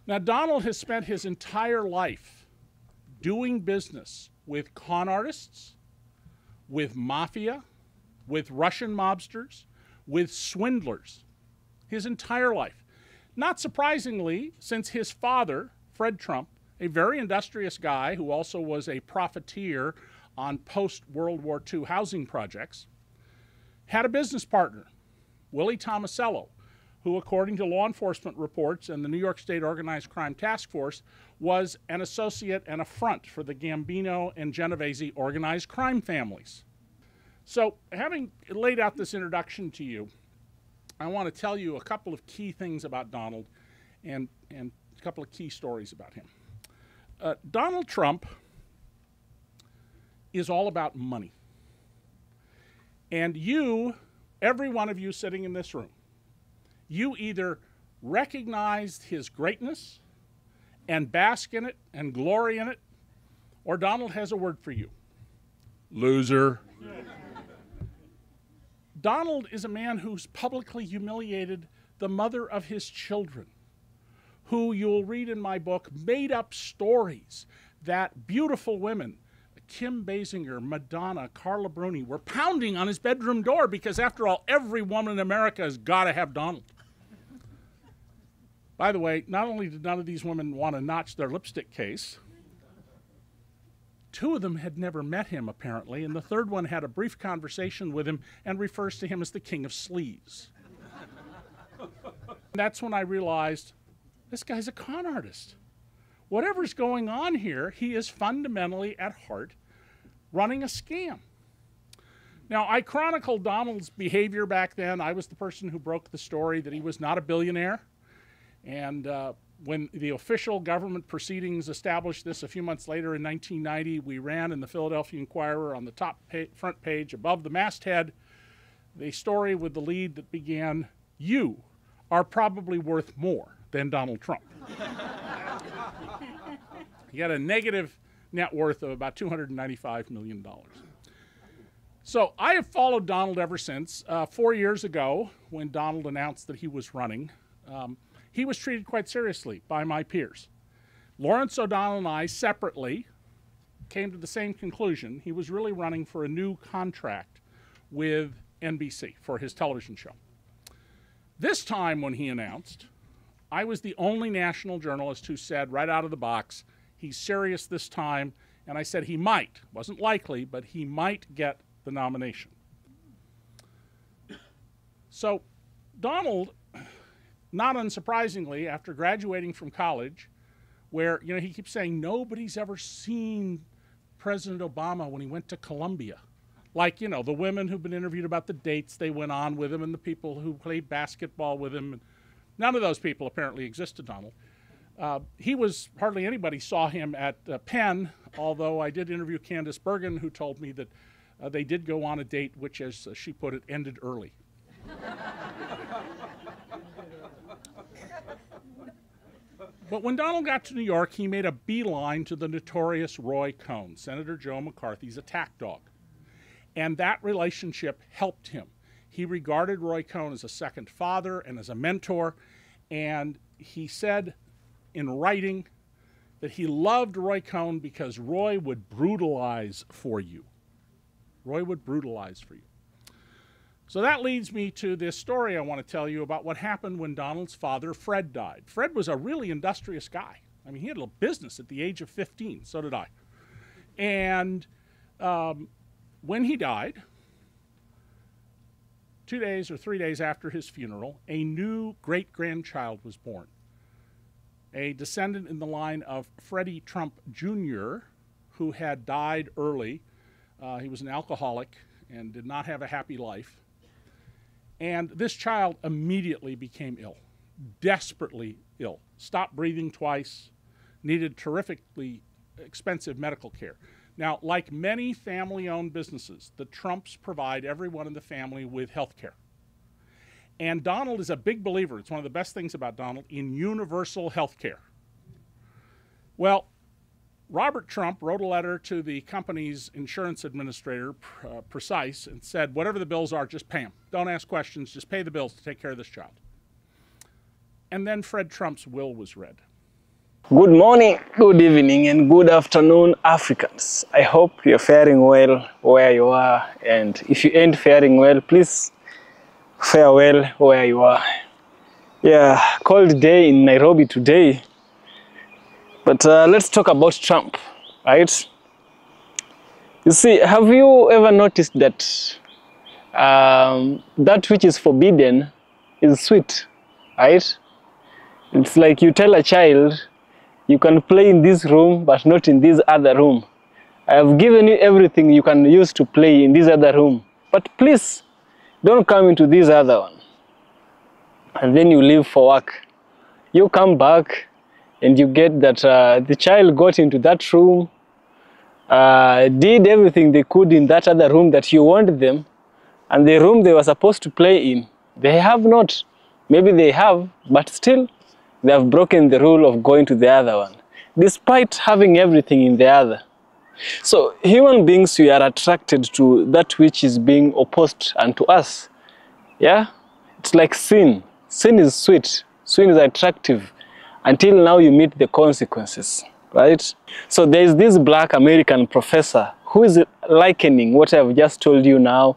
Now, Donald has spent his entire life doing business with con artists, with mafia, with Russian mobsters, with swindlers, his entire life. Not surprisingly, since his father, Fred Trump, a very industrious guy who also was a profiteer on post-World War II housing projects, had a business partner, Willie Tomasello, who, according to law enforcement reports and the New York State Organized Crime Task Force, was an associate and a front for the Gambino and Genovese organized crime families. So, having laid out this introduction to you, I want to tell you a couple of key things about Donald and a couple of key stories about him. Donald Trump is all about money. And you, every one of you sitting in this room, you either recognized his greatness and bask in it and glory in it, or Donald has a word for you. Loser. Donald is a man who's publicly humiliated the mother of his children, who, you'll read in my book, made up stories that beautiful women, Kim Basinger, Madonna, Carla Bruni, were pounding on his bedroom door because, after all, every woman in America has got to have Donald. By the way, not only did none of these women want to notch their lipstick case, two of them had never met him, apparently, and the third one had a brief conversation with him and refers to him as the king of sleaze. That's when I realized, this guy's a con artist. Whatever's going on here, he is fundamentally, at heart, running a scam. Now, I chronicled Donald's behavior back then. I was the person who broke the story that he was not a billionaire. And when the official government proceedings established this a few months later in 1990, we ran in the Philadelphia Inquirer on the top front page above the masthead the story with the lead that began, "You are probably worth more than Donald Trump." He had a negative net worth of about $295 million. So I have followed Donald ever since. 4 years ago, when Donald announced that he was running, he was treated quite seriously by my peers. Lawrence O'Donnell and I separately came to the same conclusion. He was really running for a new contract with NBC for his television show. This time when he announced, I was the only national journalist who said right out of the box, he's serious this time, and I said he might, wasn't likely, but he might get the nomination. So Donald, not unsurprisingly, after graduating from college, where, you know, he keeps saying nobody's ever seen President Obama when he went to Columbia. Like, you know, the women who've been interviewed about the dates they went on with him and the people who played basketball with him. None of those people apparently exist to Donald. Hardly anybody saw him at Penn, although I did interview Candace Bergen, who told me that they did go on a date which, as she put it, ended early. But when Donald got to New York, he made a beeline to the notorious Roy Cohn, Senator Joe McCarthy's attack dog. And that relationship helped him. He regarded Roy Cohn as a second father and as a mentor, and he said in writing that he loved Roy Cohn because Roy would brutalize for you. Roy would brutalize for you. So that leads me to this story I want to tell you about what happened when Donald's father, Fred, died. Fred was a really industrious guy. I mean, he had a little business at the age of 15. So did I. And when he died, 2 days or 3 days after his funeral, a new great-grandchild was born. A descendant in the line of Freddie Trump Jr., who had died early. He was an alcoholic and did not have a happy life. And this child immediately became ill, desperately ill, stopped breathing twice, needed terrifically expensive medical care. Now, like many family-owned businesses, the Trumps provide everyone in the family with health care. And Donald is a big believer, it's one of the best things about Donald, in universal health care. Well, Robert Trump wrote a letter to the company's insurance administrator, Precise, and said, whatever the bills are, just pay them. Don't ask questions, just pay the bills to take care of this child. And then Fred Trump's will was read. Good morning, good evening, and good afternoon, Africans. I hope you're faring well where you are, and if you ain't faring well, please fare well where you are. Yeah, cold day in Nairobi today, but let's talk about Trump, right? You see, have you ever noticed that that which is forbidden is sweet, right? It's like you tell a child, you can play in this room, but not in this other room. I have given you everything you can use to play in this other room, but please don't come into this other one. And then you leave for work. You come back and you get that the child got into that room, did everything they could in that other room that you wanted them, and the room they were supposed to play in, they have not. Maybe they have, but still they have broken the rule of going to the other one, despite having everything in the other. So human beings, we are attracted to that which is being opposed unto us. Yeah, it's like sin. Sin is sweet, sin is attractive, until now you meet the consequences, right? So there is this black American professor who is likening what I've just told you now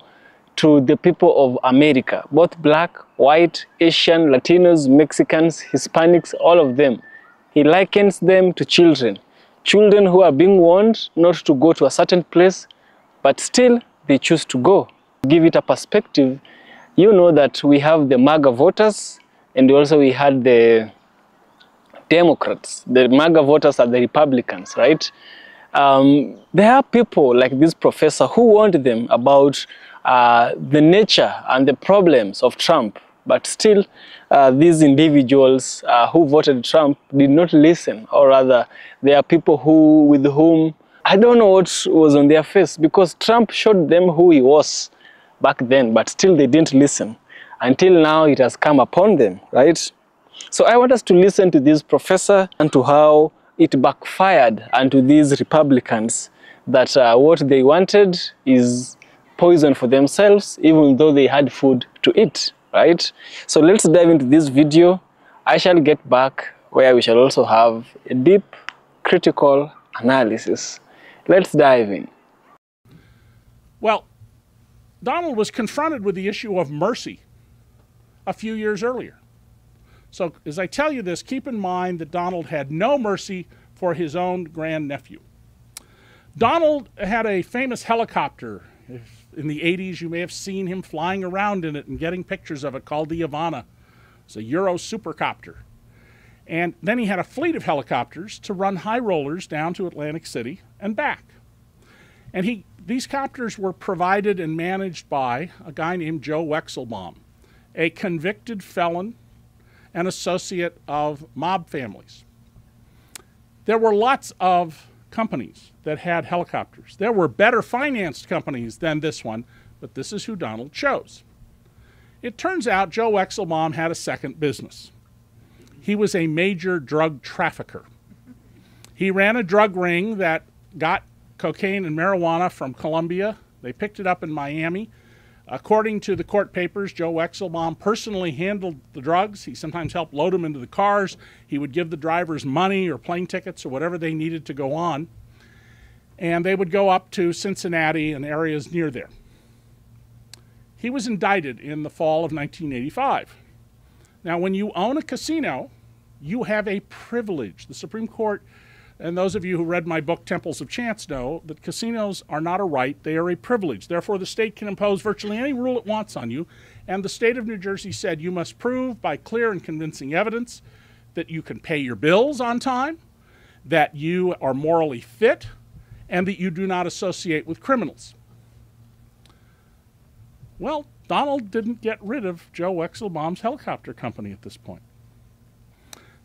to the people of America, both black, white, Asian, Latinos, Mexicans, Hispanics, all of them. He likens them to children. Children who are being warned not to go to a certain place, but still they choose to go. Give it a perspective, you know that we have the MAGA voters, and also we had the Democrats. The MAGA voters are the Republicans, right? There are people like this professor who warned them about the nature and the problems of Trump, but still these individuals who voted Trump did not listen, or rather there are people with whom I don't know what was on their face, because Trump showed them who he was back then, but still they didn't listen. Until now it has come upon them, right? So I want us to listen to this professor and to how it backfired onto these Republicans, that what they wanted is poison for themselves, even though they had food to eat, right? So let's dive into this video. I shall get back where we shall also have a deep, critical analysis. Let's dive in. Well, Donald was confronted with the issue of mercy a few years earlier. So as I tell you this, keep in mind that Donald had no mercy for his own grandnephew. Donald had a famous helicopter. In the 80s, you may have seen him flying around in it and getting pictures of it, called the Ivana. It's a Euro supercopter. And then he had a fleet of helicopters to run high rollers down to Atlantic City and back. And these copters were provided and managed by a guy named Joe Wexelbaum, a convicted felon, an associate of mob families. There were lots of companies that had helicopters. There were better financed companies than this one, but this is who Donald chose. It turns out Joe Wexelbaum had a second business. He was a major drug trafficker. He ran a drug ring that got cocaine and marijuana from Colombia. They picked it up in Miami. According to the court papers, Joe Wexelbaum personally handled the drugs. He sometimes helped load them into the cars. He would give the drivers money or plane tickets or whatever they needed to go on. And they would go up to Cincinnati and areas near there. He was indicted in the fall of 1985. Now, when you own a casino, you have a privilege. The Supreme Court, and those of you who read my book, Temples of Chance, know that casinos are not a right, they are a privilege. Therefore, the state can impose virtually any rule it wants on you. And the state of New Jersey said you must prove by clear and convincing evidence that you can pay your bills on time, that you are morally fit, and that you do not associate with criminals. Well, Donald didn't get rid of Joe Wexelbaum's helicopter company at this point.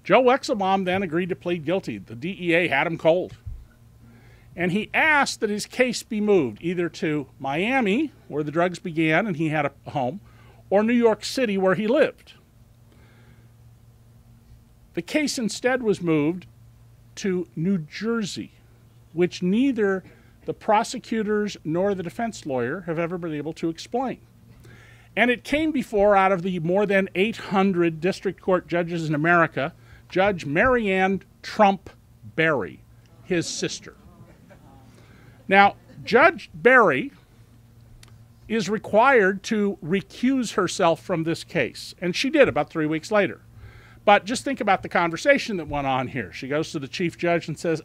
Joe Wexelbaum then agreed to plead guilty. The DEA had him cold. And he asked that his case be moved either to Miami, where the drugs began and he had a home, or New York City, where he lived. The case instead was moved to New Jersey, which neither the prosecutors nor the defense lawyer have ever been able to explain. And it came before, out of the more than 800 district court judges in America, Judge Marianne Trump Berry, his sister. Now, Judge Berry is required to recuse herself from this case, and she did about 3 weeks later. But just think about the conversation that went on here. She goes to the chief judge and says,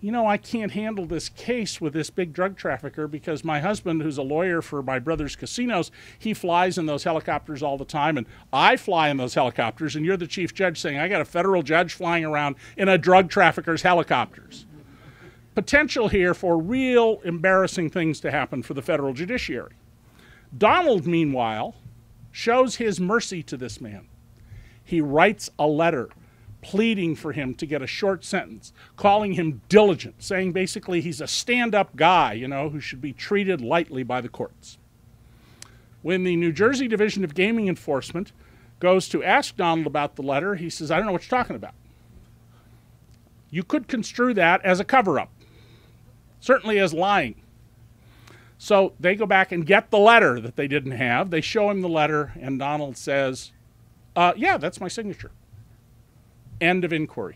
you know, I can't handle this case with this big drug trafficker because my husband, who's a lawyer for my brother's casinos, he flies in those helicopters all the time, and I fly in those helicopters, and you're the chief judge saying, I got a federal judge flying around in a drug trafficker's helicopters. Potential here for real embarrassing things to happen for the federal judiciary. Donald, meanwhile, shows his mercy to this man. He writes a letter pleading for him to get a short sentence, calling him diligent, saying basically he's a stand-up guy, you know, who should be treated lightly by the courts. When the New Jersey Division of Gaming Enforcement goes to ask Donald about the letter, he says, I don't know what you're talking about. You could construe that as a cover-up, certainly as lying. So they go back and get the letter that they didn't have. They show him the letter, and Donald says, yeah, that's my signature. End of inquiry.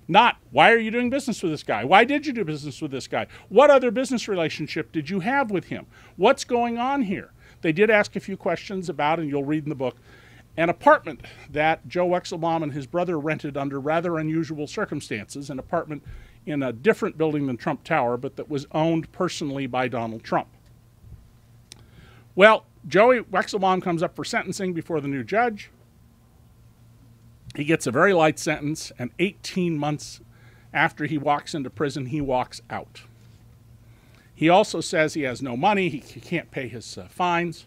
Not, why are you doing business with this guy? Why did you do business with this guy? What other business relationship did you have with him? What's going on here? They did ask a few questions about, and you'll read in the book, an apartment that Joe Wexelbaum and his brother rented under rather unusual circumstances, an apartment in a different building than Trump Tower, but that was owned personally by Donald Trump. Well, Joey Wexelbaum comes up for sentencing before the new judge. He gets a very light sentence, and 18 months after he walks into prison, he walks out. He also says he has no money, he can't pay his fines.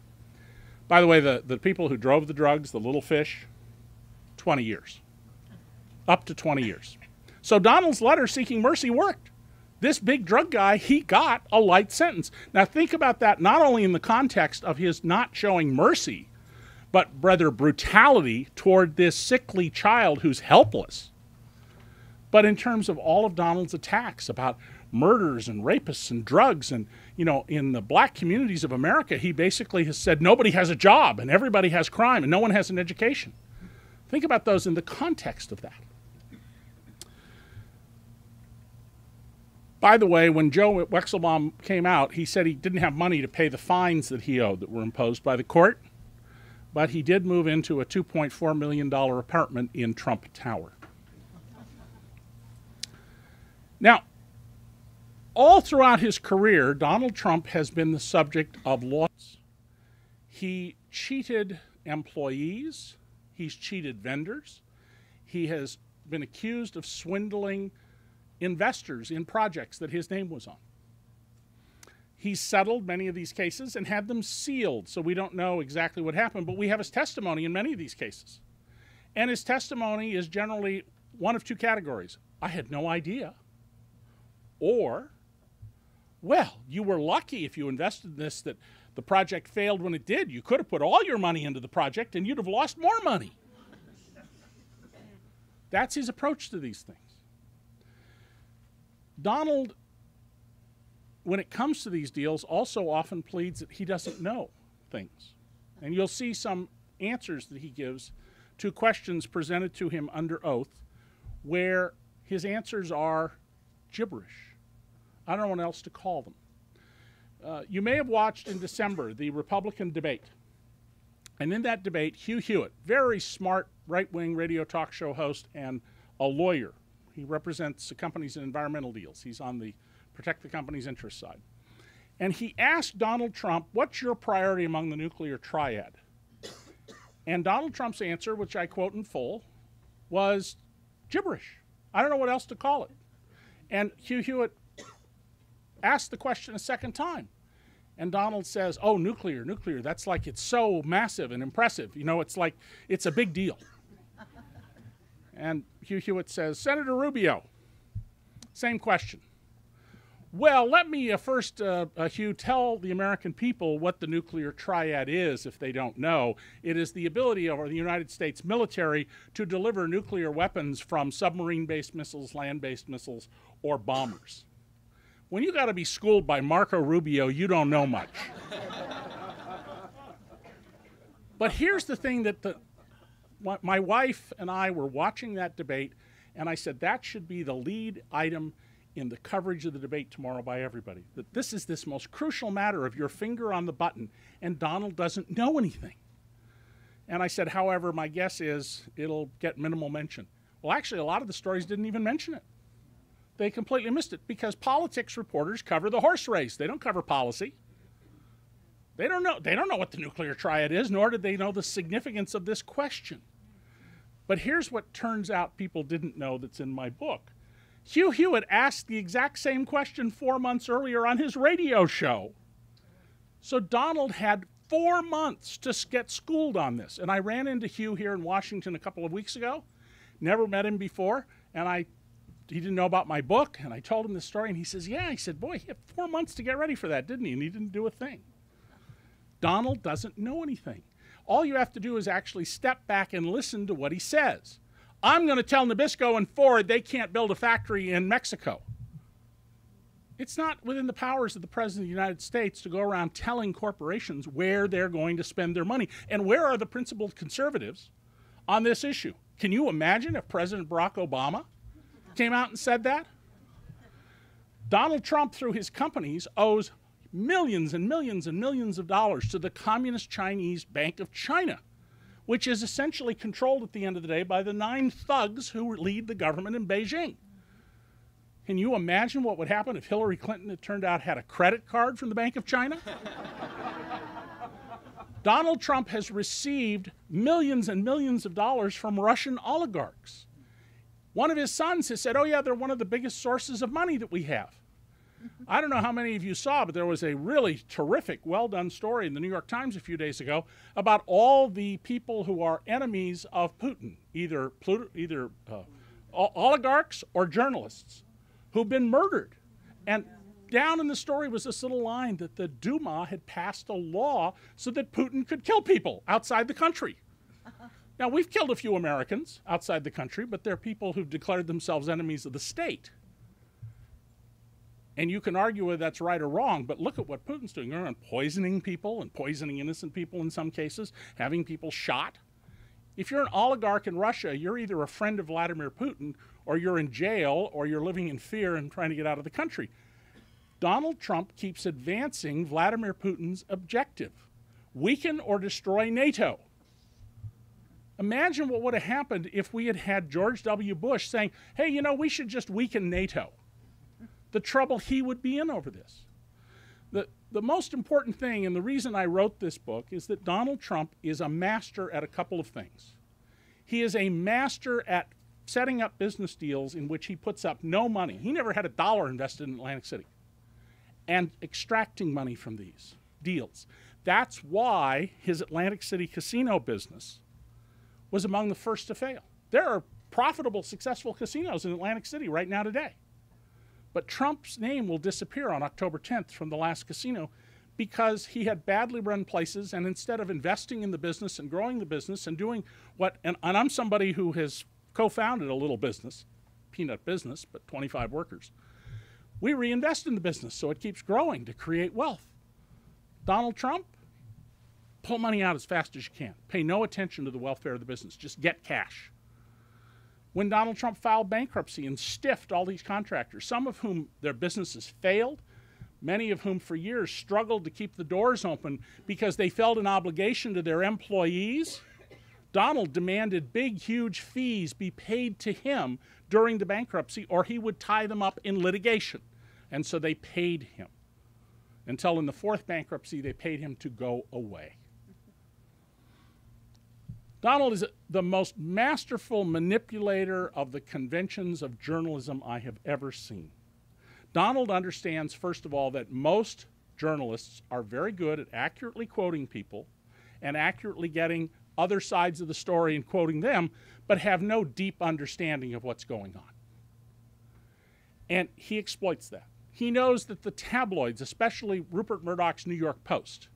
By the way, the people who drove the drugs, the little fish, 20 years. Up to 20 years. So Donald's letter seeking mercy worked. This big drug guy, he got a light sentence. Now think about that not only in the context of his not showing mercy, but rather brutality toward this sickly child who's helpless. But in terms of all of Donald's attacks about murders and rapists and drugs and, you know, in the black communities of America, he basically has said nobody has a job and everybody has crime and no one has an education. Think about those in the context of that. By the way, when Joe Wexelbaum came out, he said he didn't have money to pay the fines that he owed that were imposed by the court, but he did move into a $2.4 million apartment in Trump Tower. Now, all throughout his career, Donald Trump has been the subject of lawsuits. He cheated employees, he's cheated vendors, he has been accused of swindling investors in projects that his name was on. He's settled many of these cases and had them sealed, so we don't know exactly what happened, but we have his testimony in many of these cases. And his testimony is generally one of two categories. I had no idea. Or, well, you were lucky if you invested in this that the project failed when it did. You could have put all your money into the project and you'd have lost more money. That's his approach to these things. Donald, when it comes to these deals, also often pleads that he doesn't know things. And you'll see some answers that he gives to questions presented to him under oath where his answers are gibberish. I don't know what else to call them. You may have watched in December the Republican debate. And in that debate, Hugh Hewitt, very smart right-wing radio talk show host and a lawyer. He represents companies in environmental deals. He's on the protect the company's interest side. And he asked Donald Trump, what's your priority among the nuclear triad? And Donald Trump's answer, which I quote in full, was gibberish. I don't know what else to call it. And Hugh Hewitt asked the question a second time. And Donald says, oh, nuclear, that's like it's so massive and impressive. You know, it's like it's a big deal. And Hugh Hewitt says, Senator Rubio, same question. Well, let me first, Hugh, tell the American people what the nuclear triad is if they don't know. It is the ability of the United States military to deliver nuclear weapons from submarine-based missiles, land-based missiles, or bombers. When you got to be schooled by Marco Rubio, you don't know much. But here's the thing that my wife and I were watching that debate, And I said, that should be the lead item in the coverage of the debate tomorrow by everybody. That this is this most crucial matter of your finger on the button, and Donald doesn't know anything. And I said, however, my guess is it'll get minimal mention. Well, actually, a lot of the stories didn't even mention it. They completely missed it because politics reporters cover the horse race. They don't cover policy. They don't know what the nuclear triad is, nor did they know the significance of this question. But here's what turns out people didn't know that's in my book. Hugh Hewitt asked the exact same question 4 months earlier on his radio show. So Donald had 4 months to get schooled on this. And I ran into Hugh here in Washington a couple of weeks ago. Never met him before. And he didn't know about my book. And I told him the story. And he says, yeah. I said, boy, he had 4 months to get ready for that, didn't he? And he didn't do a thing. Donald doesn't know anything. All you have to do is actually step back and listen to what he says. I'm going to tell Nabisco and Ford they can't build a factory in Mexico. It's not within the powers of the President of the United States to go around telling corporations where they're going to spend their money. And where are the principled conservatives on this issue? Can you imagine if President Barack Obama came out and said that? Donald Trump, through his companies, owes millions and millions and millions of dollars to the Communist Chinese Bank of China, which is essentially controlled at the end of the day by the 9 thugs who lead the government in Beijing. Can you imagine what would happen if Hillary Clinton, it turned out, had a credit card from the Bank of China? Donald Trump has received millions and millions of dollars from Russian oligarchs. One of his sons has said, oh yeah, they're one of the biggest sources of money that we have. I don't know how many of you saw, but there was a really terrific, well-done story in the New York Times a few days ago about all the people who are enemies of Putin, either oligarchs or journalists, who've been murdered. And down in the story was this little line that the Duma had passed a law so that Putin could kill people outside the country. Now, we've killed a few Americans outside the country, but they're people who've declared themselves enemies of the state. And you can argue whether that's right or wrong, but look at what Putin's doing. They're poisoning people and poisoning innocent people in some cases, having people shot. If you're an oligarch in Russia, you're either a friend of Vladimir Putin, or you're in jail, or you're living in fear and trying to get out of the country. Donald Trump keeps advancing Vladimir Putin's objective: weaken or destroy NATO. Imagine what would have happened if we had had George W. Bush saying, hey, you know, we should just weaken NATO. The trouble he would be in over this. The most important thing, and the reason I wrote this book, is that Donald Trump is a master at a couple of things. He is a master at setting up business deals in which he puts up no money. He never had $1 invested in Atlantic City. And extracting money from these deals. That's why his Atlantic City casino business was among the first to fail. There are profitable, successful casinos in Atlantic City right now today. But Trump's name will disappear on October 10th from the last casino because he had badly run places, and instead of investing in the business and growing the business and doing what, and I'm somebody who has co-founded a little business, peanut business, but 25 workers. We reinvest in the business so it keeps growing to create wealth. Donald Trump, pull money out as fast as you can. Pay no attention to the welfare of the business. Just get cash. When Donald Trump filed bankruptcy and stiffed all these contractors, some of whom their businesses failed, many of whom for years struggled to keep the doors open because they felt an obligation to their employees, Donald demanded big, huge fees be paid to him during the bankruptcy, or he would tie them up in litigation. And so they paid him. Until in the 4th bankruptcy, they paid him to go away. Donald is the most masterful manipulator of the conventions of journalism I have ever seen. Donald understands, first of all, that most journalists are very good at accurately quoting people and accurately getting other sides of the story and quoting them, but have no deep understanding of what's going on. And he exploits that. He knows that the tabloids, especially Rupert Murdoch's New York Post,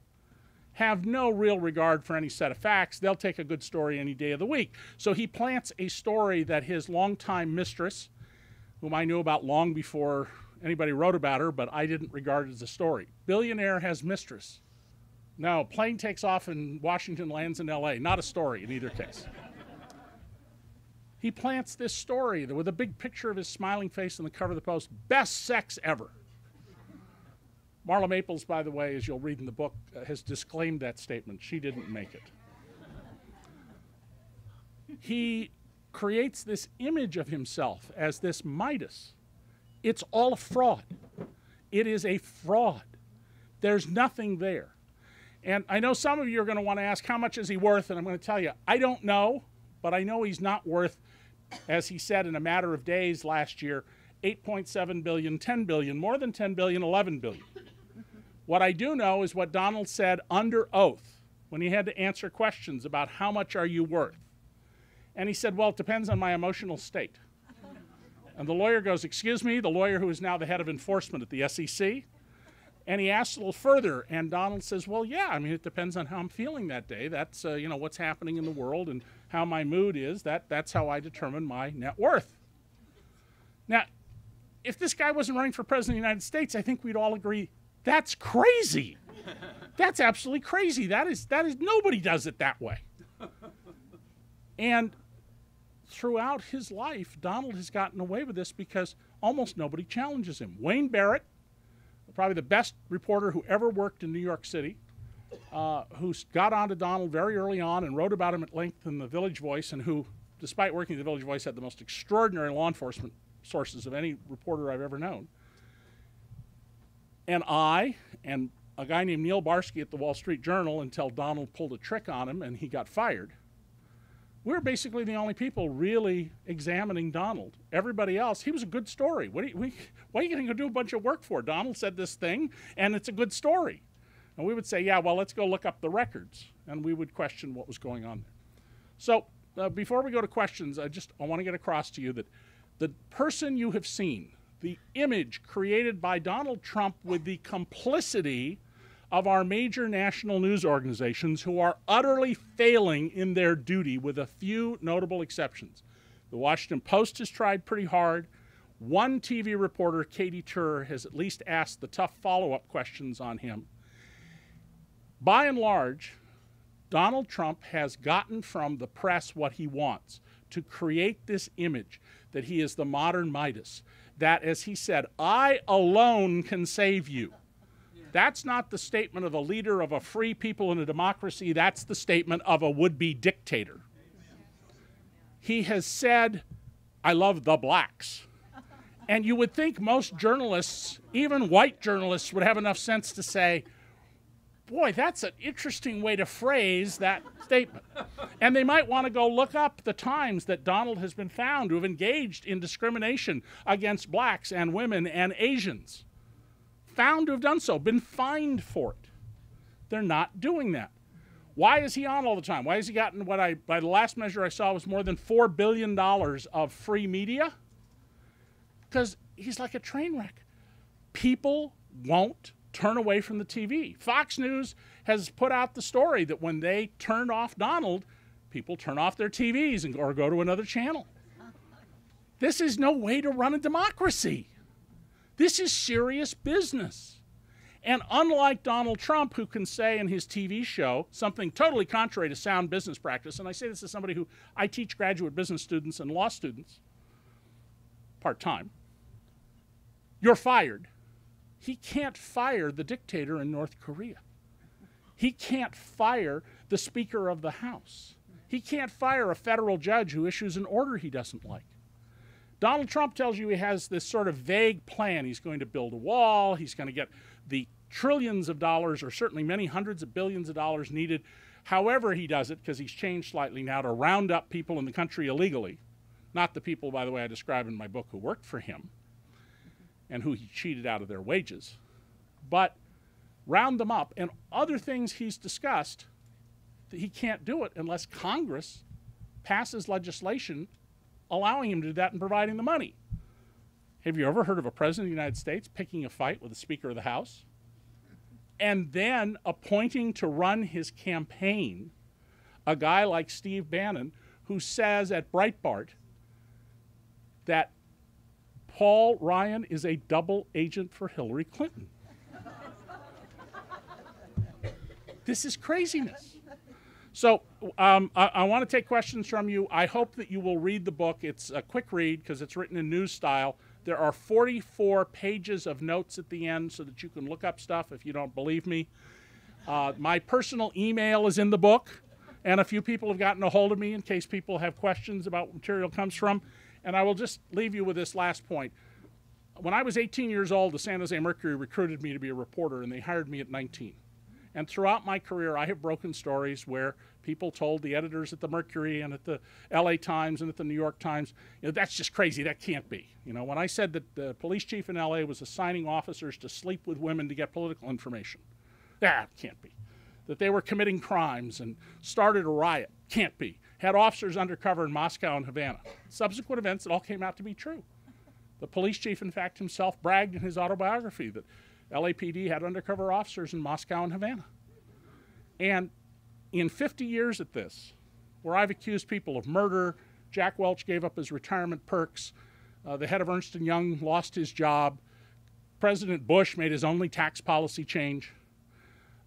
have no real regard for any set of facts. They'll take a good story any day of the week. So he plants a story that his longtime mistress, whom I knew about long before anybody wrote about her, but I didn't regard it as a story. Billionaire has mistress. No, plane takes off in Washington, lands in LA. Not a story in either case. he plants this story with a big picture of his smiling face on the cover of the Post, best sex ever. Marla Maples, by the way, as you'll read in the book, has disclaimed that statement. She didn't make it. He creates this image of himself as this Midas. It's all a fraud. It is a fraud. There's nothing there. And I know some of you are going to want to ask, how much is he worth? And I'm going to tell you, I don't know, but I know he's not worth, as he said in a matter of days last year, 8.7 billion, 10 billion, more than 10 billion, 11 billion. What I do know is what Donald said under oath when he had to answer questions about how much are you worth. And he said, well, it depends on my emotional state. And the lawyer goes, excuse me, the lawyer who is now the head of enforcement at the SEC. And he asks a little further, and Donald says, well, yeah, I mean, it depends on how I'm feeling that day. That's, you know, what's happening in the world and how my mood is. That's how I determine my net worth. Now, if this guy wasn't running for president of the United States, I think we'd all agree, that's crazy. That's absolutely crazy. That is, nobody does it that way. And throughout his life, Donald has gotten away with this because almost nobody challenges him. Wayne Barrett, probably the best reporter who ever worked in New York City, who got onto Donald very early on and wrote about him at length in the Village Voice, and who, despite working at the Village Voice, had the most extraordinary law enforcement sources of any reporter I've ever known. And I, and a guy named Neil Barsky at the Wall Street Journal, until Donald pulled a trick on him and he got fired, we're basically the only people really examining Donald. Everybody else, he was a good story. What are you going to go do a bunch of work for? Donald said this thing, and it's a good story. And we would say, yeah, well, let's go look up the records. And we would question what was going on there. So before we go to questions, I want to get across to you that the person you have seen, the image created by Donald Trump with the complicity of our major national news organizations who are utterly failing in their duty with a few notable exceptions. The Washington Post has tried pretty hard. One TV reporter, Katie Tur, has at least asked the tough follow-up questions on him. By and large, Donald Trump has gotten from the press what he wants, to create this image that he is the modern Midas, that, as he said, I alone can save you. That's not the statement of a leader of a free people in a democracy. That's the statement of a would-be dictator. He has said, I love the blacks. And you would think most journalists, even white journalists, would have enough sense to say, boy, that's an interesting way to phrase that statement. And they might want to go look up the times that Donald has been found to have engaged in discrimination against blacks and women and Asians. Found to have done so, been fined for it. They're not doing that. Why is he on all the time? Why has he gotten what by the last measure I saw, was more than $4 billion of free media? Because he's like a train wreck. People won't turn away from the TV. Fox News has put out the story that when they turned off Donald, people turn off their TVs or go to another channel. This is no way to run a democracy. This is serious business. And unlike Donald Trump, who can say in his TV show something totally contrary to sound business practice, and I say this as somebody who, I teach graduate business students and law students part-time, you're fired. He can't fire the dictator in North Korea. He can't fire the Speaker of the House. He can't fire a federal judge who issues an order he doesn't like. Donald Trump tells you he has this sort of vague plan. He's going to build a wall. He's going to get the trillions of dollars, or certainly many hundreds of billions of dollars needed, however he does it, because he's changed slightly now, to round up people in the country illegally. Not the people, by the way, I describe in my book who worked for him and who he cheated out of their wages, but round them up. And other things he's discussed, that he can't do it unless Congress passes legislation allowing him to do that and providing the money. Have you ever heard of a president of the United States picking a fight with the Speaker of the House and then appointing to run his campaign a guy like Steve Bannon, who says at Breitbart that Paul Ryan is a double agent for Hillary Clinton? This is craziness. So I want to take questions from you. I hope that you will read the book. It's a quick read because it's written in news style. There are 44 pages of notes at the end so that you can look up stuff if you don't believe me. My personal email is in the book, and a few people have gotten a hold of me in case people have questions about what material comes from. And I will just leave you with this last point. When I was 18 years old, the San Jose Mercury recruited me to be a reporter, and they hired me at 19. And throughout my career, I have broken stories where people told the editors at the Mercury and at the LA Times and at the New York Times, you know, that's just crazy, that can't be. You know, when I said that the police chief in LA was assigning officers to sleep with women to get political information, that can't be. That they were committing crimes and started a riot, can't be. Had officers undercover in Moscow and Havana. Subsequent events, it all came out to be true. The police chief, in fact, himself bragged in his autobiography that LAPD had undercover officers in Moscow and Havana. And in 50 years at this, where I've accused people of murder, Jack Welch gave up his retirement perks, the head of Ernst & Young lost his job, President Bush made his only tax policy change,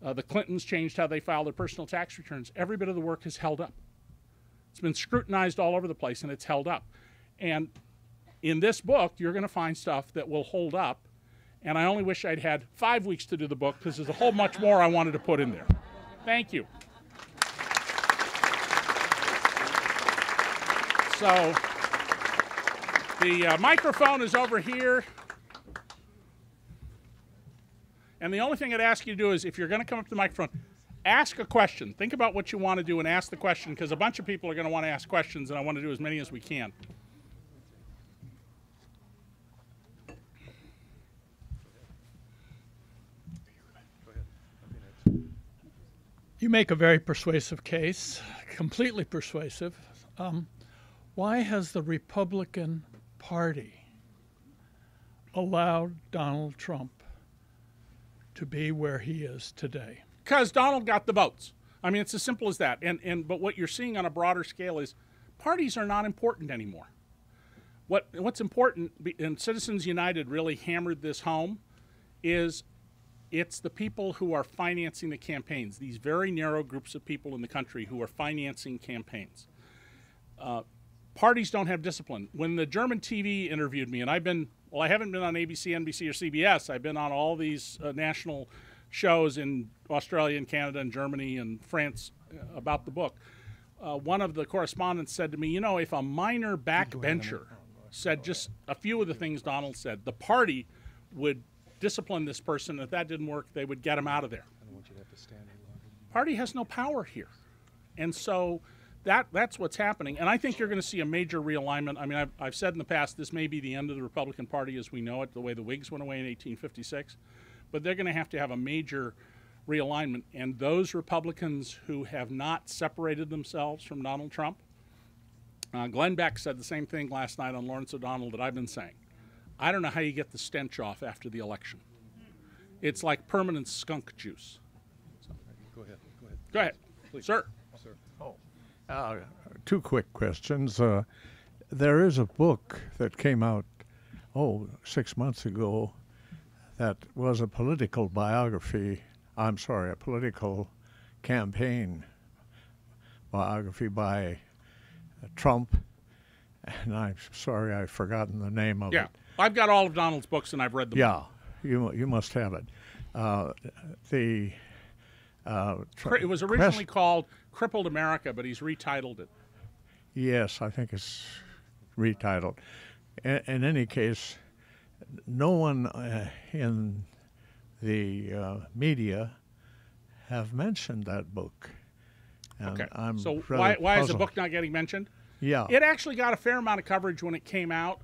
the Clintons changed how they filed their personal tax returns. Every bit of the work has held up. It's been scrutinized all over the place, and it's held up. And in this book, you're going to find stuff that will hold up. And I only wish I'd had 5 weeks to do the book because there's a whole much more I wanted to put in there. Thank you. So the microphone is over here. And the only thing I'd ask you to do is if you're going to come up to the microphone, ask a question. Think about what you want to do and ask the question because a bunch of people are going to want to ask questions and I want to do as many as we can. You make a very persuasive case, completely persuasive. Why has the Republican Party allowed Donald Trump to be where he is today? Because Donald got the votes. I mean, it's as simple as that. But what you're seeing on a broader scale is parties are not important anymore. What's important, and Citizens United really hammered this home, is it's the people who are financing the campaigns, these very narrow groups of people in the country who are financing campaigns. Parties don't have discipline. When the German TV interviewed me, and I haven't been on ABC, NBC, or CBS. I've been on all these national shows in Australia and Canada and Germany and France about the book. One of the correspondents said to me, you know, if a minor backbencher said just a few of the things Donald said, the party would discipline this person. If that didn't work, they would get him out of there. I don't want you to have to stand any longer. Party has no power here. And so that's what's happening. And I think you're going to see a major realignment. I mean, I've said in the past, this may be the end of the Republican Party as we know it, the way the Whigs went away in 1856. But they're going to have a major realignment. And those Republicans who have not separated themselves from Donald Trump, Glenn Beck said the same thing last night on Lawrence O'Donnell that I've been saying. I don't know how you get the stench off after the election. It's like permanent skunk juice. So. Go ahead. Go ahead, please. Sir. Two quick questions. There is a book that came out, 6 months ago that was a political biography. I'm sorry, a political campaign biography by Trump. And I'm sorry, I've forgotten the name of it. I've got all of Donald's books, and I've read them. Yeah, you must have it. It was originally called Crippled America, but he's retitled it. Yes, I think it's retitled. In any case, no one in the media have mentioned that book. And okay, I'm so really why is the puzzled. book not getting mentioned? Yeah. It actually got a fair amount of coverage when it came out.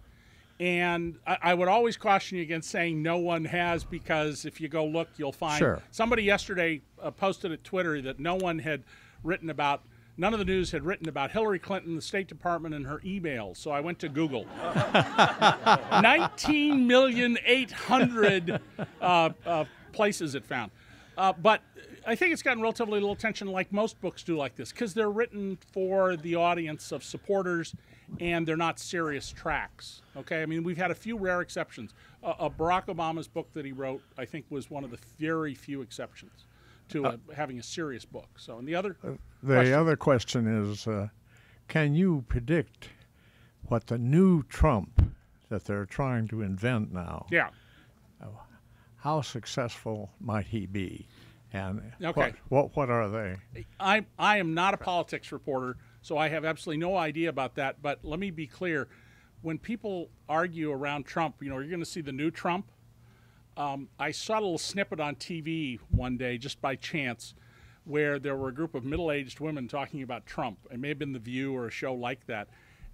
And I would always caution you against saying no one has, because if you go look, you'll find. Sure. Somebody yesterday posted at Twitter that none of the news had written about Hillary Clinton, the State Department, and her emails. So I went to Google. 19,800,000 places it found. But I think it's gotten relatively little attention, like most books do like this, because they're written for the audience of supporters, and they're not serious tracts. Okay, I mean, we've had a few rare exceptions. Barack Obama's book that he wrote, I think, was one of the very few exceptions to having a serious book. So, and the other other question is, can you predict what the new Trump that they're trying to invent now? Yeah. How successful might he be, and Okay. what are they? I am not a politics reporter, so I have absolutely no idea about that. But let me be clear: when people argue around Trump, you know, you're going to see the new Trump. I saw a little snippet on TV one day, just by chance, where there were a group of middle-aged women talking about Trump. It may have been The View or a show like that,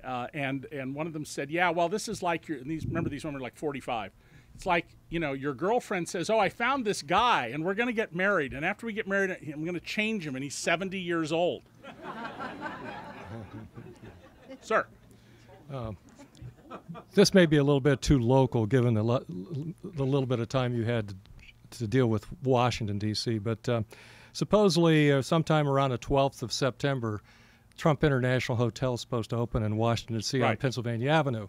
and one of them said, "Yeah, well, this is like your." And remember, these women are like 45. It's like, you know, your girlfriend says, "Oh, I found this guy, and we're going to get married. And after we get married, I'm going to change him, and he's 70 years old." Sir. This may be a little bit too local, given the little bit of time you had to deal with Washington, D.C., but supposedly sometime around the 12th of September, Trump International Hotel is supposed to open in Washington, D.C. on Pennsylvania Avenue.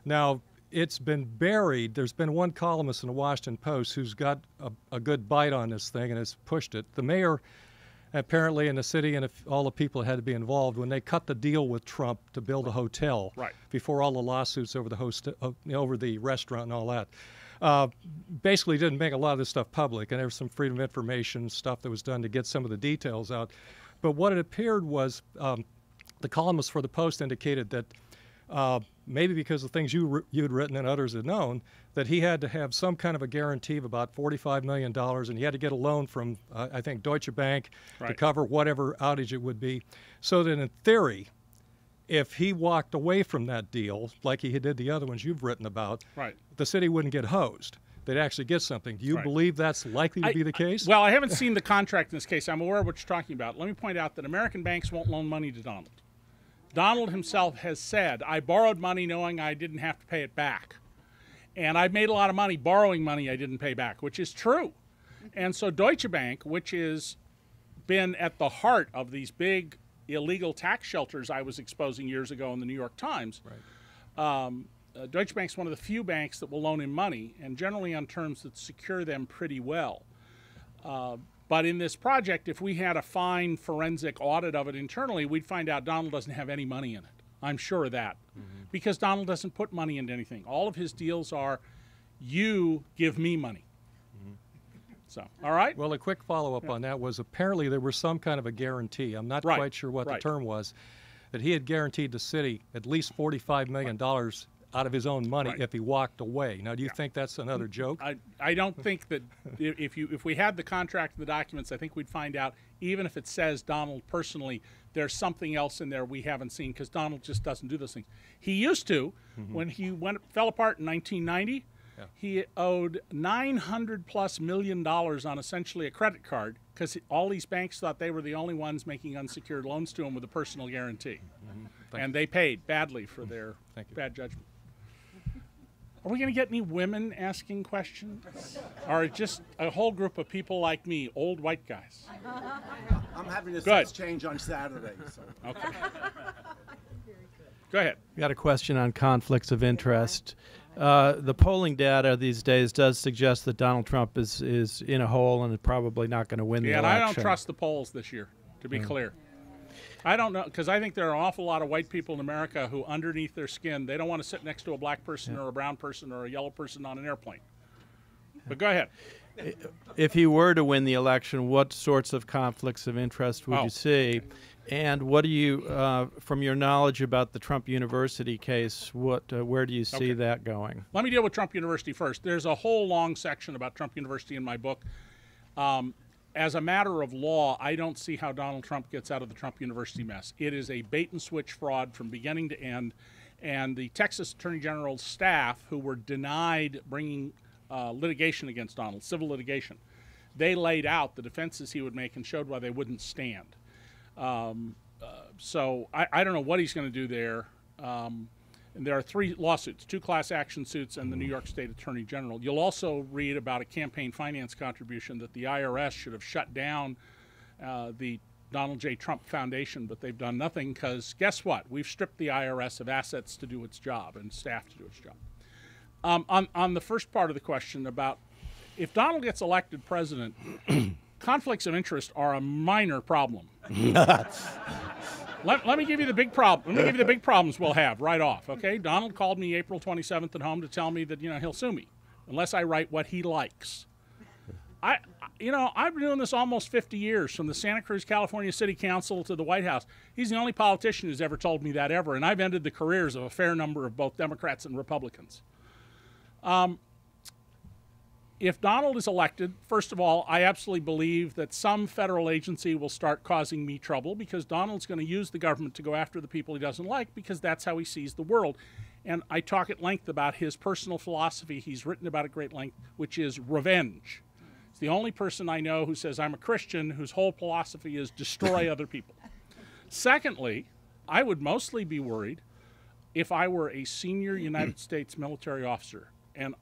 Now, it's been buried. There's been one columnist in the Washington Post who's got a good bite on this thing and has pushed it. The mayor, apparently, in the city, and all the people that had to be involved, when they cut the deal with Trump to build a hotel before all the lawsuits over over the restaurant and all that, basically didn't make a lot of this stuff public, and there was some freedom of information stuff that was done to get some of the details out. But what it appeared was the columnist for the Post indicated that maybe because of things you'd written and others had known, that he had to have some kind of a guarantee of about $45 million, and he had to get a loan from, I think, Deutsche Bank to cover whatever outage it would be. So that in theory, if he walked away from that deal, like he did the other ones you've written about, the city wouldn't get hosed. They'd actually get something. Do you believe that's likely to be the case? Well, I haven't seen the contract in this case. I'm aware of what you're talking about. Let me point out that American banks won't loan money to Donald. Donald himself has said, "I borrowed money knowing I didn't have to pay it back. And I've made a lot of money borrowing money I didn't pay back," which is true. And so Deutsche Bank, which has been at the heart of these big illegal tax shelters I was exposing years ago in the New York Times, Deutsche Bank's one of the few banks that will loan him money, and generally on terms that secure them pretty well. But in this project, if we had a fine forensic audit of it internally, we'd find out Donald doesn't have any money in it. I'm sure of that. Because Donald doesn't put money into anything. All of his deals are, you give me money. So, all right? Well, a quick follow-up on that was apparently there was some kind of a guarantee. I'm not quite sure what the term was, that he had guaranteed the city at least $45 million out of his own money if he walked away. Now, do you think that's another joke? I don't think that if we had the contract and the documents, I think we'd find out, even if it says Donald personally, there's something else in there we haven't seen, because Donald just doesn't do those things. He used to. When he fell apart in 1990, he owed $900+ million on essentially a credit card, because all these banks thought they were the only ones making unsecured loans to him with a personal guarantee. And they paid badly for their bad judgment. Are we going to get any women asking questions? Or just a whole group of people like me, old white guys? I'm having a sex change on Saturday. So. Okay. Go ahead. We got a question on conflicts of interest. The polling data these days does suggest that Donald Trump is in a hole and is probably not going to win the election. And I don't trust the polls this year, to be clear. I don't know, because I think there are an awful lot of white people in America who, underneath their skin, they don't want to sit next to a black person or a brown person or a yellow person on an airplane. But go ahead. If he were to win the election, what sorts of conflicts of interest would you see? And what do you, from your knowledge about the Trump University case, where do you see that going? Let me deal with Trump University first. There's a whole long section about Trump University in my book. As a matter of law, I don't see how Donald Trump gets out of the Trump University mess. It is a bait-and-switch fraud from beginning to end, and the Texas Attorney General's staff, who were denied bringing litigation against Donald, civil litigation, they laid out the defenses he would make and showed why they wouldn't stand. So I don't know what he's going to do there. And there are 3 lawsuits, 2 class action suits and the New York State Attorney General. You'll also read about a campaign finance contribution that the IRS should have shut down the Donald J. Trump Foundation, but they've done nothing because guess what? We've stripped the IRS of assets to do its job and staff to do its job. On the first part of the question about if Donald gets elected president, conflicts of interest are a minor problem. Let me give you the big problem. Let me give you the big problems we'll have right off. Okay, Donald called me April 27th at home to tell me that he'll sue me unless I write what he likes. I've been doing this almost 50 years, from the Santa Cruz, California City Council to the White House. He's the only politician who's ever told me that ever, and I've ended the careers of a fair number of both Democrats and Republicans. If Donald is elected, first of all, I absolutely believe that some federal agency will start causing me trouble, because Donald's going to use the government to go after the people he doesn't like, because that's how he sees the world. And I talk at length about his personal philosophy. He's written about at great length, which is revenge. He's the only person I know who says, I'm a Christian, whose whole philosophy is destroy other people. Secondly, I would mostly be worried if I were a senior United States military officer, and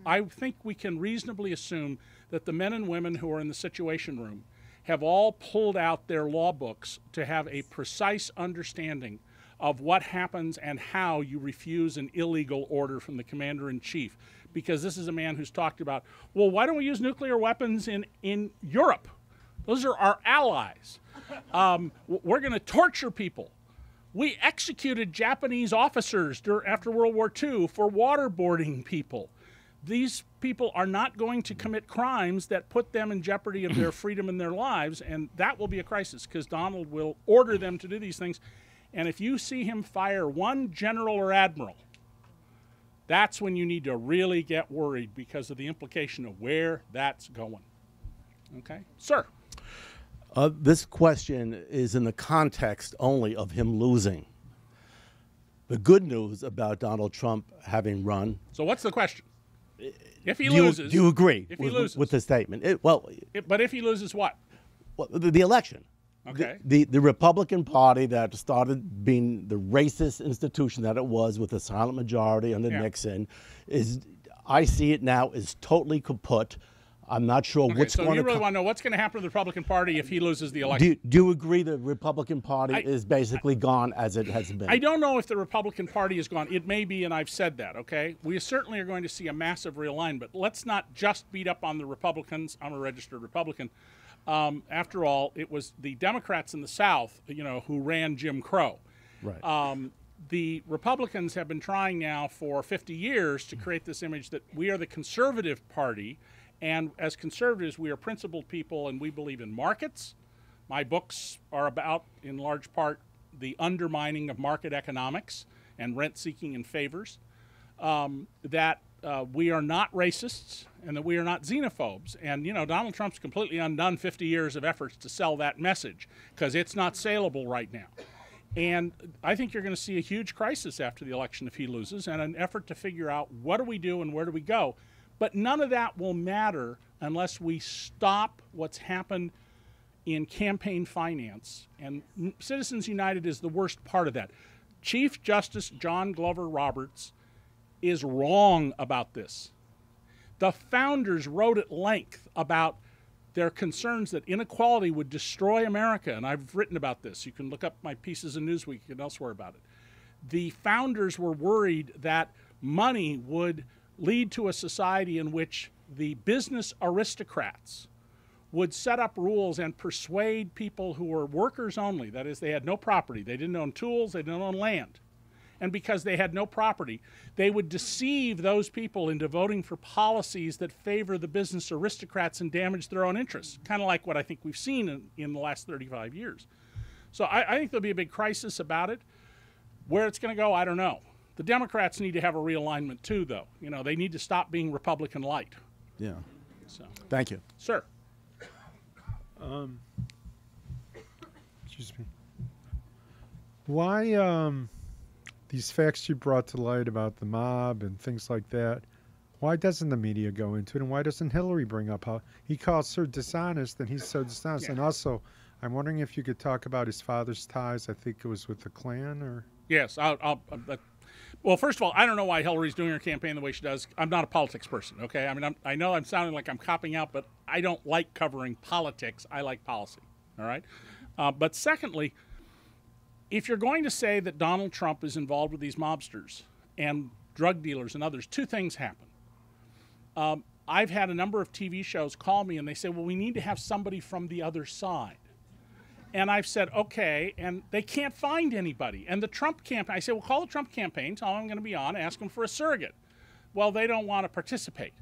I think we can reasonably assume that the men and women who are in the Situation Room have all pulled out their law books to have a precise understanding of what happens and how you refuse an illegal order from the commander-in-chief. Because this is a man who's talked about, well, why don't we use nuclear weapons in Europe? Those are our allies. We're going to torture people. We executed Japanese officers after World War II for waterboarding people. These people are not going to commit crimes that put them in jeopardy of their freedom and their lives, and that will be a crisis, because Donald will order them to do these things. And if you see him fire one general or admiral, that's when you need to really get worried, because of the implication of where that's going. Okay? Sir. This question is in the context only of him losing. The good news about Donald Trump having run. So what's the question? If he loses. Do you agree if he loses. with the statement? But if he loses what? Well, the election. Okay. The Republican Party that started being the racist institution that it was with a silent majority under Nixon I see it now is totally kaput. I'm not sure what's going to. So you really want to know what's going to happen to the Republican Party if he loses the election? Do you agree the Republican Party is basically gone as it has been? I don't know if the Republican Party is gone. It may be, and I've said that, okay? We certainly are going to see a massive realignment. Let's not just beat up on the Republicans. I'm a registered Republican. After all, it was the Democrats in the South, who ran Jim Crow. Right. The Republicans have been trying now for 50 years to create this image that we are the conservative party. And as conservatives, we are principled people, and we believe in markets. My books are about, in large part, the undermining of market economics and rent-seeking and favors. That we are not racists, and that we are not xenophobes. And, Donald Trump's completely undone 50 years of efforts to sell that message, because it's not saleable right now. And I think you're going to see a huge crisis after the election if he loses, and an effort to figure out what do we do and where do we go. But none of that will matter unless we stop what's happened in campaign finance. And Citizens United is the worst part of that. Chief Justice John Glover Roberts is wrong about this. The founders wrote at length about their concerns that inequality would destroy America, and I've written about this. You can look up my pieces in Newsweek and elsewhere about it. The founders were worried that money would lead to a society in which the business aristocrats would set up rules and persuade people who were workers only. That is, they had no property. They didn't own tools. They didn't own land. And because they had no property, they would deceive those people into voting for policies that favor the business aristocrats and damage their own interests, kind of like what I think we've seen in the last 35 years. So I think there'll be a big crisis about it. Where it's going to go, I don't know. The Democrats need to have a realignment too, though. They need to stop being Republican light. Yeah. So. Thank you. Sir. Excuse me. Why these facts you brought to light about the mob and things like that, why doesn't the media go into it, and why doesn't Hillary bring up how he calls her dishonest and he's so dishonest? Yeah. And also, I'm wondering if you could talk about his father's ties. I think it was with the Klan, or... Yes, well, first of all, I don't know why Hillary's doing her campaign the way she does. I'm not a politics person, okay? I mean, I know I'm sounding like I'm copping out, but I don't like covering politics. I like policy, all right? But secondly, if you're going to say that Donald Trump is involved with these mobsters and drug dealers and others, two things happen. I've had a number of TV shows call me and they say, well, we need to have somebody from the other side. And I've said, okay, and they can't find anybody. And the Trump campaign, I say, well, call the Trump campaign, tell them I'm going to be on, ask them for a surrogate. Well, they don't want to participate.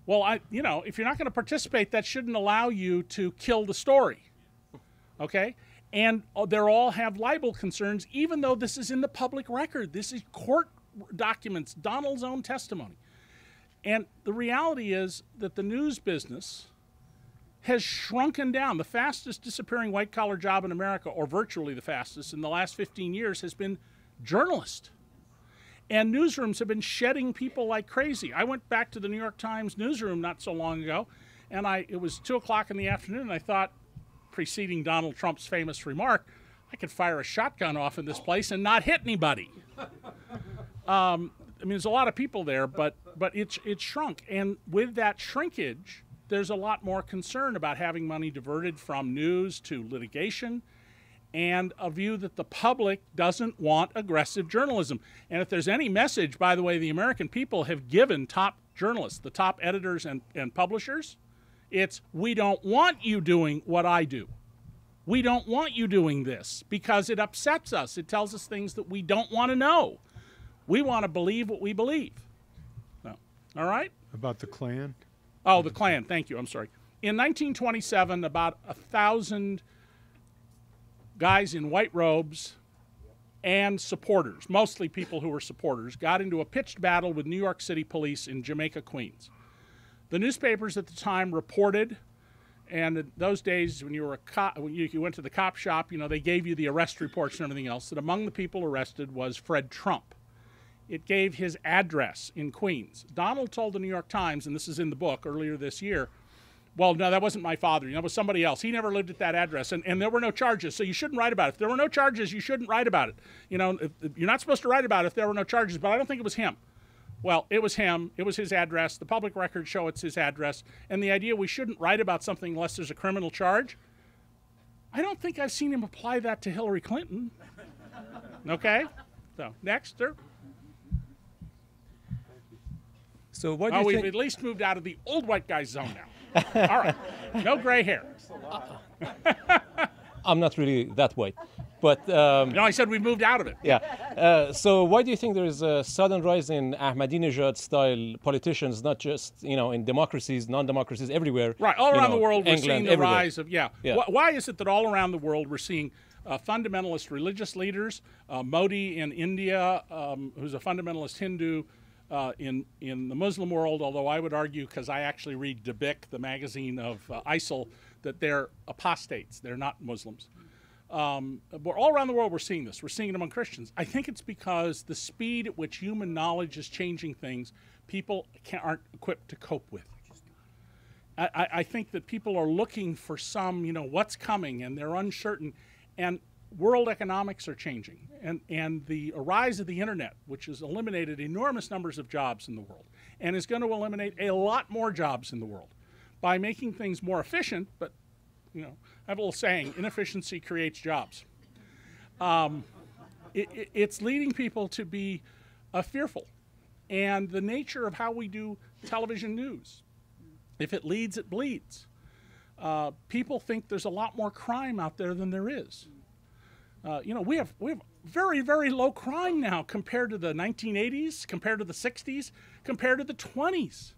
Well, you know, if you're not going to participate, that shouldn't allow you to kill the story, okay? And they all have libel concerns, even though this is in the public record. This is court documents, Donald's own testimony. And the reality is that the news business has shrunken down. The fastest disappearing white-collar job in America, or virtually the fastest, in the last 15 years has been journalist. And newsrooms have been shedding people like crazy. I went back to the New York Times newsroom not so long ago, and it was 2 o'clock in the afternoon, and I thought, preceding Donald Trump's famous remark, I could fire a shotgun off in this place and not hit anybody. I mean, there's a lot of people there, but it's shrunk. And with that shrinkage, there's a lot more concern about having money diverted from news to litigation, and a view that the public doesn't want aggressive journalism. And if there's any message, by the way, the American people have given top journalists, the top editors and publishers, it's, we don't want you doing what I do. We don't want you doing this because it upsets us. It tells us things that we don't want to know. We want to believe what we believe. So, all right? About the Klan? Oh, the Klan. Thank you. I'm sorry. In 1927, about 1,000 guys in white robes and supporters, mostly people who were supporters, got into a pitched battle with New York City police in Jamaica, Queens. The newspapers at the time reported, and in those days when you were a cop, when you went to the cop shop, you know, they gave you the arrest reports and everything else, that among the people arrested was Fred Trump. It gave his address in Queens. Donald told the New York Times, and this is in the book earlier this year, well, no, that wasn't my father. That was somebody else. He never lived at that address, and there were no charges, so you shouldn't write about it. If there were no charges, you shouldn't write about it. You know, you're not supposed to write about it if there were no charges, but I don't think it was him. Well, it was him. It was his address. The public records show it's his address. And the idea we shouldn't write about something unless there's a criminal charge, I don't think I've seen him apply that to Hillary Clinton. Okay? So, next, sir. So what do you we've think? at least moved out of the old white guy zone now. All right. No gray hair. I'm not really that white. But no, I said we moved out of it. Yeah. So why do you think there is a sudden rise in Ahmadinejad-style politicians, not just in democracies, non-democracies, everywhere? Right, all around the world, we're seeing the rise of Why is it that all around the world we're seeing fundamentalist religious leaders? Modi in India, who's a fundamentalist Hindu. In the Muslim world, although I would argue, because I actually read Debik, the magazine of ISIL, that they're apostates. They're not Muslims. But all around the world we're seeing this. We're seeing it among Christians. I think it's because the speed at which human knowledge is changing things, people aren't equipped to cope with. I think that people are looking for some, what's coming, and they're uncertain. And world economics are changing, and the rise of the internet, which has eliminated enormous numbers of jobs in the world and is going to eliminate a lot more jobs in the world by making things more efficient. But I have a little saying, inefficiency creates jobs. It's leading people to be fearful, and the nature of how we do television news, if it leads, it bleeds. People think there's a lot more crime out there than there is. We have very, very low crime now compared to the 1980s, compared to the 60s, compared to the 20s.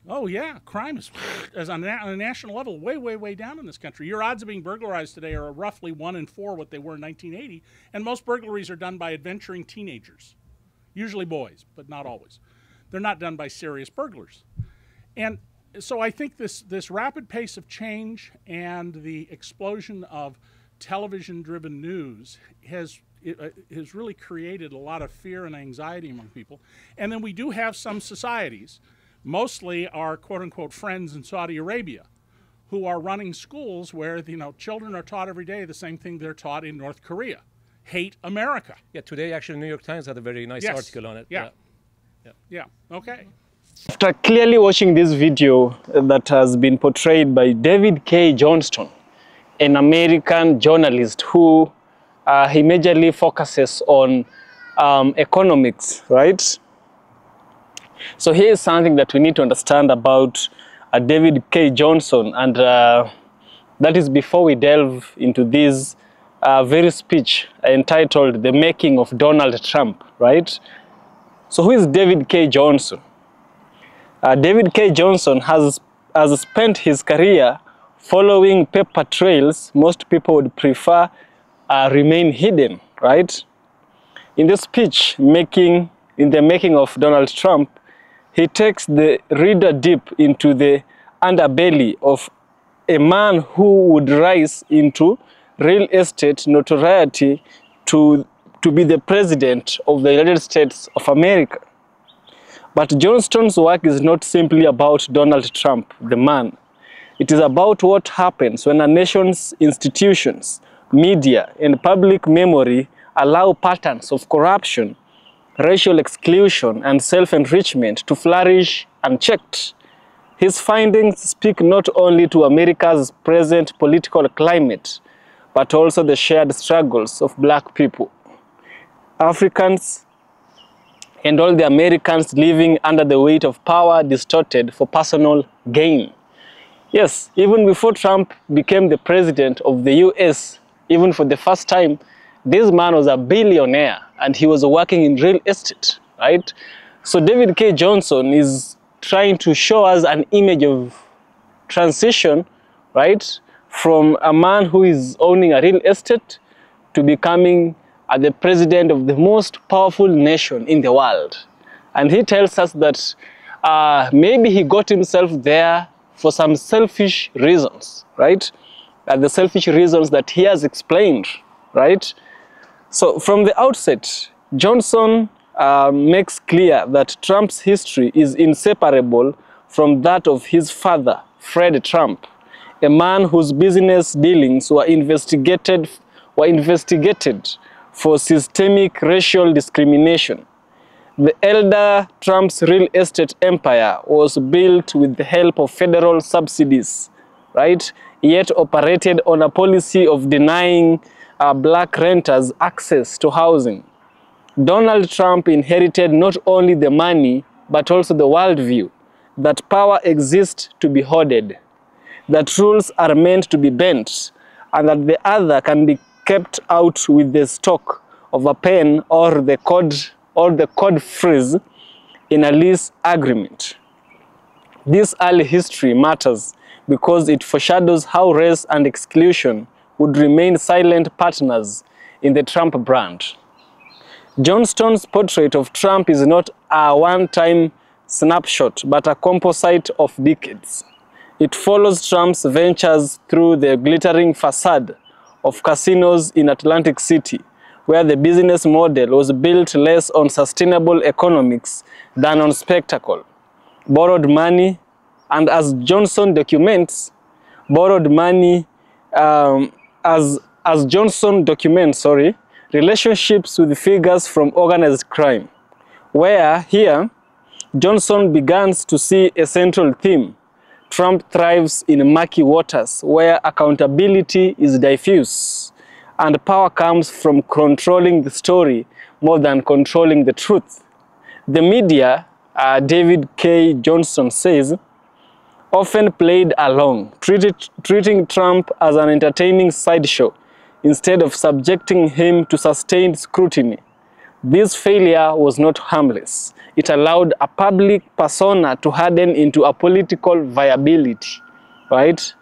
Oh, yeah, crime is on a national level way, way, way down in this country. Your odds of being burglarized today are roughly 1 in 4 what they were in 1980, and most burglaries are done by adventuring teenagers, usually boys, but not always. They're not done by serious burglars. And so I think this rapid pace of change and the explosion of television-driven news has really created a lot of fear and anxiety among people. And then we do have some societies, mostly our quote-unquote friends in Saudi Arabia, who are running schools where children are taught every day the same thing they're taught in North Korea: hate America. Yeah, today actually New York Times had a very nice article on it. Yeah. Okay. After clearly watching this video that has been portrayed by David K. Johnston, an American journalist who he majorly focuses on economics, right? So here is something that we need to understand about David K. Johnson, and that is before we delve into this very speech entitled "The Making of Donald Trump," right? So who is David K. Johnson? David K. Johnson has spent his career following paper trails most people would prefer remain hidden, right? In the speech in the making of Donald Trump, he takes the reader deep into the underbelly of a man who would rise into real estate notoriety to be the president of the United States of America. But Johnston's work is not simply about Donald Trump, the man. It is about what happens when a nation's institutions, media, and public memory allow patterns of corruption, racial exclusion, and self-enrichment to flourish unchecked. His findings speak not only to America's present political climate, but also the shared struggles of Black people, Africans, and all the Americans living under the weight of power distorted for personal gain. Yes, even before Trump became the president of the US, even for the first time, this man was a billionaire and he was working in real estate, right? So David K. Johnson is trying to show us an image of transition, right? From a man who is owning a real estate to becoming the president of the most powerful nation in the world. And he tells us that maybe he got himself there for some selfish reasons, right? The selfish reasons that he has explained, right? So from the outset, Johnson makes clear that Trump's history is inseparable from that of his father, Fred Trump, a man whose business dealings were investigated for systemic racial discrimination. The elder Trump's real estate empire was built with the help of federal subsidies, right? Yet operated on a policy of denying Black renters access to housing. Donald Trump inherited not only the money, but also the worldview that power exists to be hoarded, that rules are meant to be bent, and that the other can be kept out with the stock of a pen or the code phrase in a lease agreement. This early history matters because it foreshadows how race and exclusion would remain silent partners in the Trump brand. Johnston's portrait of Trump is not a one-time snapshot, but a composite of decades. It follows Trump's ventures through the glittering facade of casinos in Atlantic City, where the business model was built less on sustainable economics than on spectacle, borrowed money, and as Johnson documents, relationships with figures from organized crime, where here Johnson begins to see a central theme. Trump thrives in murky waters where accountability is diffuse and power comes from controlling the story more than controlling the truth. The media, David K. Johnson says, often played along, treating Trump as an entertaining sideshow instead of subjecting him to sustained scrutiny. This failure was not harmless. It allowed a public persona to harden into a political viability, right?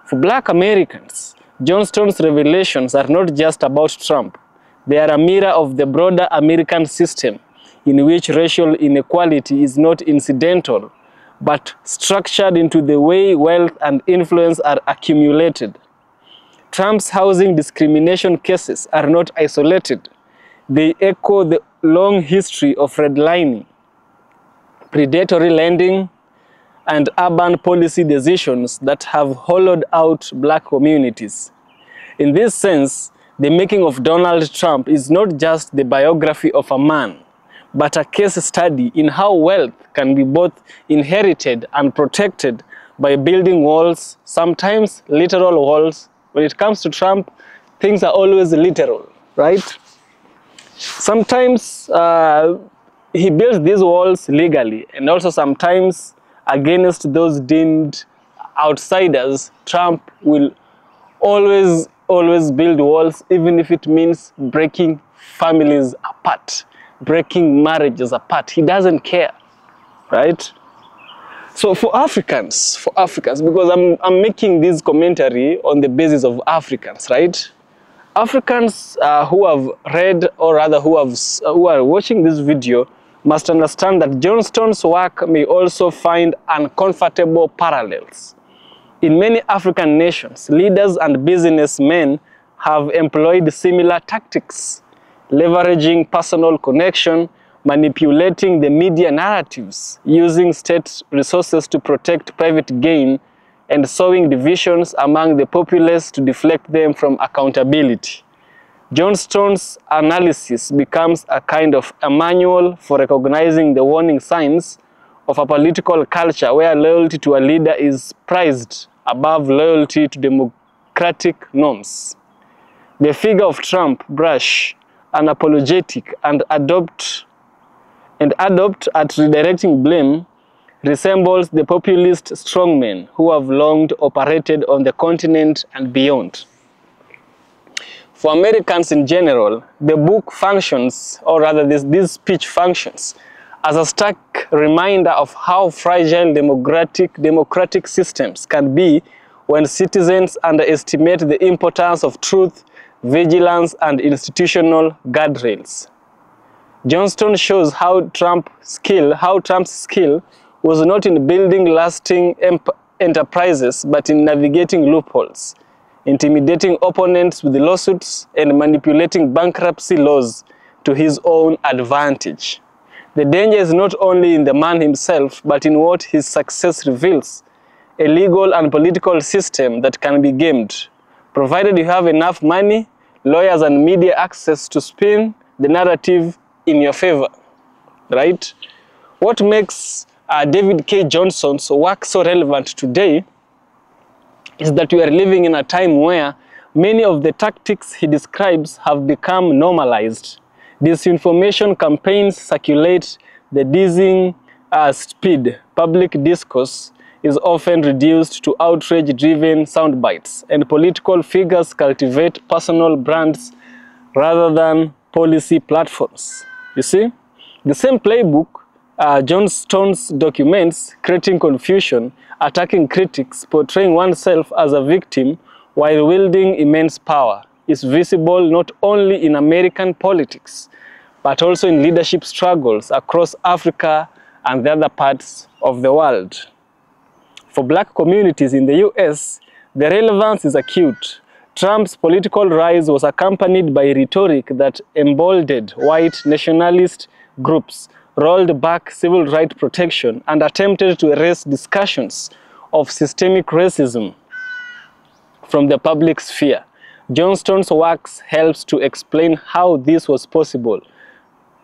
For Black Americans, Johnston's revelations are not just about Trump. They are a mirror of the broader American system in which racial inequality is not incidental, but structured into the way wealth and influence are accumulated. Trump's housing discrimination cases are not isolated. They echo the long history of redlining, predatory lending, and urban policy decisions that have hollowed out Black communities. In this sense, the making of Donald Trump is not just the biography of a man, but a case study in how wealth can be both inherited and protected by building walls, sometimes literal walls. When it comes to Trump, things are always literal, right? Sometimes he builds these walls legally and also sometimes against those deemed outsiders. Trump will always build walls, even if it means breaking families apart, breaking marriages apart. He doesn't care, right? So for Africans, because I'm making this commentary on the basis of Africans, right? Africans who have read, or rather who are watching this video, must understand that Johnston's work may also find uncomfortable parallels. In many African nations, leaders and businessmen have employed similar tactics, leveraging personal connection, manipulating the media narratives, using state resources to protect private gain, and sowing divisions among the populace to deflect them from accountability. Johnston's analysis becomes a kind of a manual for recognizing the warning signs of a political culture where loyalty to a leader is prized above loyalty to democratic norms. The figure of Trump, brash, unapologetic, and adopt at redirecting blame, resembles the populist strongmen who have long operated on the continent and beyond. For Americans in general, the book functions, or rather this speech functions, as a stark reminder of how fragile democratic systems can be when citizens underestimate the importance of truth, vigilance, and institutional guardrails. Johnston shows how Trump's skill was not in building lasting enterprises, but in navigating loopholes, intimidating opponents with lawsuits, and manipulating bankruptcy laws to his own advantage. The danger is not only in the man himself, but in what his success reveals: a legal and political system that can be gamed, provided you have enough money, lawyers, and media access to spin the narrative in your favor, right? What makes David K. Johnston's work so relevant today is that we are living in a time where many of the tactics he describes have become normalized. Disinformation campaigns circulate the dizzying speed. Public discourse is often reduced to outrage-driven sound bites, and political figures cultivate personal brands rather than policy platforms. You see, the same playbook Johnston's documents, creating confusion, attacking critics, portraying oneself as a victim while wielding immense power, is visible not only in American politics, but also in leadership struggles across Africa and the other parts of the world. For black communities in the US, the relevance is acute. Trump's political rise was accompanied by rhetoric that emboldened white nationalist groups, rolled back civil rights protection, and attempted to erase discussions of systemic racism from the public sphere. Johnston's works helps to explain how this was possible,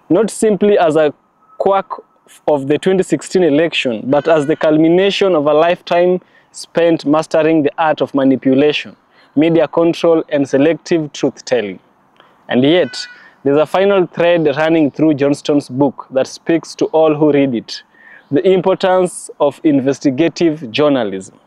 not simply as a quirk of the 2016 election, but as the culmination of a lifetime spent mastering the art of manipulation, media control, and selective truth-telling. And yet, there's a final thread running through Johnston's book that speaks to all who read it: the importance of investigative journalism.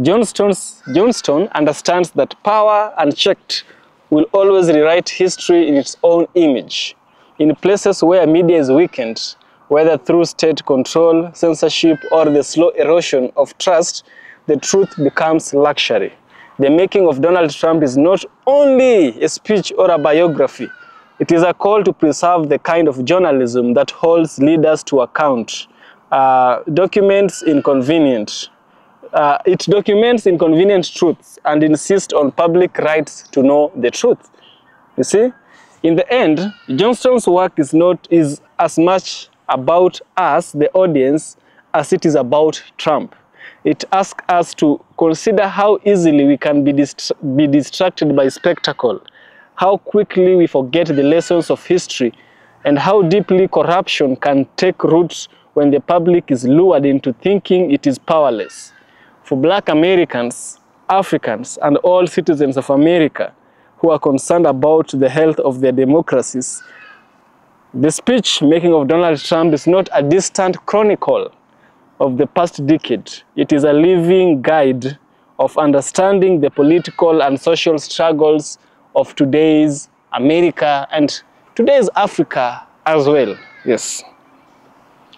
Johnston understands that power unchecked will always rewrite history in its own image. In places where media is weakened, whether through state control, censorship, or the slow erosion of trust, the truth becomes luxury. The making of Donald Trump is not only a speech or a biography. It is a call to preserve the kind of journalism that holds leaders to account. It documents inconvenient truths and insists on public rights to know the truth. You see, in the end, Johnston's work is as much about us, the audience, as it is about Trump. It asks us to consider how easily we can be distracted by spectacle, how quickly we forget the lessons of history, and how deeply corruption can take root when the public is lured into thinking it is powerless. For Black Americans, Africans, and all citizens of America who are concerned about the health of their democracies, The speech making of Donald Trump is not a distant chronicle of the past decade. It is a living guide of understanding the political and social struggles of today's America and today's Africa as well. Yes.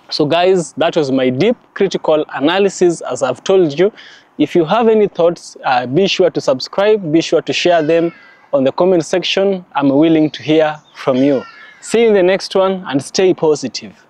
So guys, that was my deep critical analysis, as I've told you. If you have any thoughts, be sure to subscribe, be sure to share them on the comment section. I'm willing to hear from you. See you in the next one and stay positive.